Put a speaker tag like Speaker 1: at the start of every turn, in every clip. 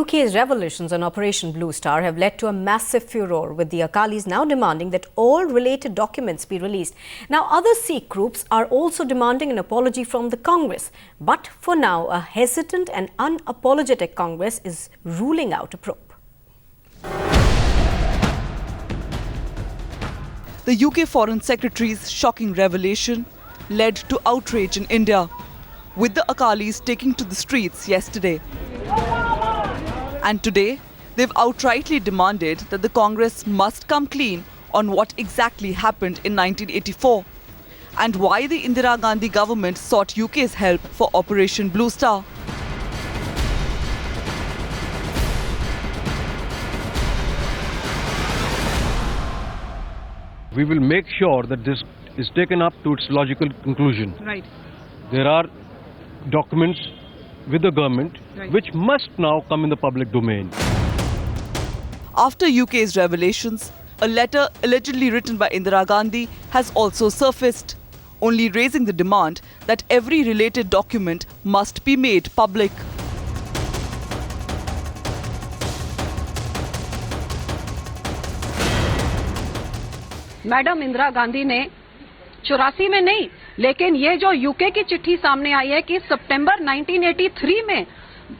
Speaker 1: UK's revelations on Operation Blue Star have led to a massive furore, with the Akalis now demanding that all related documents be released. Now, other Sikh groups are also demanding an apology from the Congress. But for now, a hesitant and unapologetic Congress is ruling out a probe.
Speaker 2: The UK Foreign Secretary's shocking revelation led to outrage in India, with the Akalis taking to the streets yesterday. And today, they've outrightly demanded that the Congress must come clean on what exactly happened in 1984 and why the Indira Gandhi government sought UK's help for Operation Blue Star.
Speaker 3: We will make sure that this is taken up to its logical conclusion.
Speaker 2: Right.
Speaker 3: There are documents with the government,
Speaker 2: right,
Speaker 3: which must now come in the public domain.
Speaker 2: After UK's revelations, a letter allegedly written by Indira Gandhi has also surfaced, only raising the demand that every related document must be made public.
Speaker 4: Madam Indira Gandhi ने 84 में नहीं, लेकिन ये जो UK की चिट्ठी सामने आई है कि सितंबर 1983 में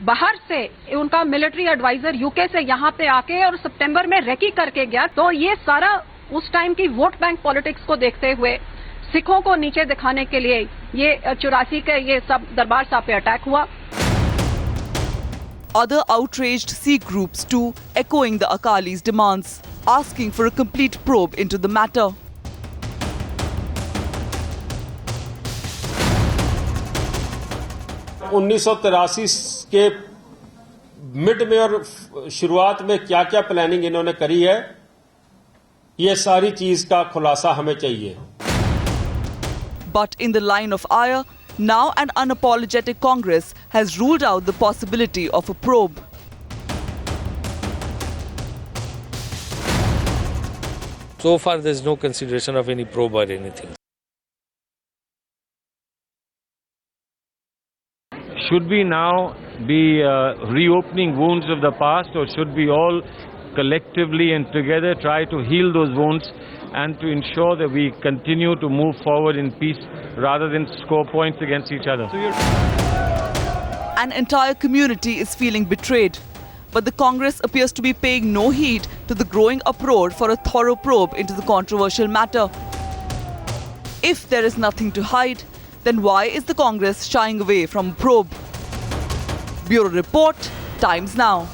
Speaker 4: बाहर से उनका मिलिट्री एडवाइजर यूके से यहाँ पे आके और सितंबर में रेकी करके गया, तो ये सारा उस टाइम की वोट बैंक पॉलिटिक्स को देखते हुए सिखों को नीचे दिखाने के लिए ये 84 के ये सब दरबार साहब पे अटैक हुआ.
Speaker 2: Other outraged Sikh groups too echoing the Akalis' demands, asking for a complete probe into the matter.
Speaker 5: उन्नीस के मिड में और शुरुआत में क्या क्या प्लानिंग इन्होंने करी है, ये सारी चीज का खुलासा हमें चाहिए.
Speaker 2: But in the line of ire, now an unapologetic Congress has ruled out the possibility of a probe.
Speaker 6: So far, there's no consideration of any probe or anything.
Speaker 3: Should we now be reopening wounds of the past, or should we all collectively and together try to heal those wounds and to ensure that we continue to move forward in peace rather than score points against each other?
Speaker 2: An entire community is feeling betrayed, but the Congress appears to be paying no heed to the growing uproar for a thorough probe into the controversial matter. If there is nothing to hide, then why is the Congress shying away from a probe? Bureau Report, Times Now.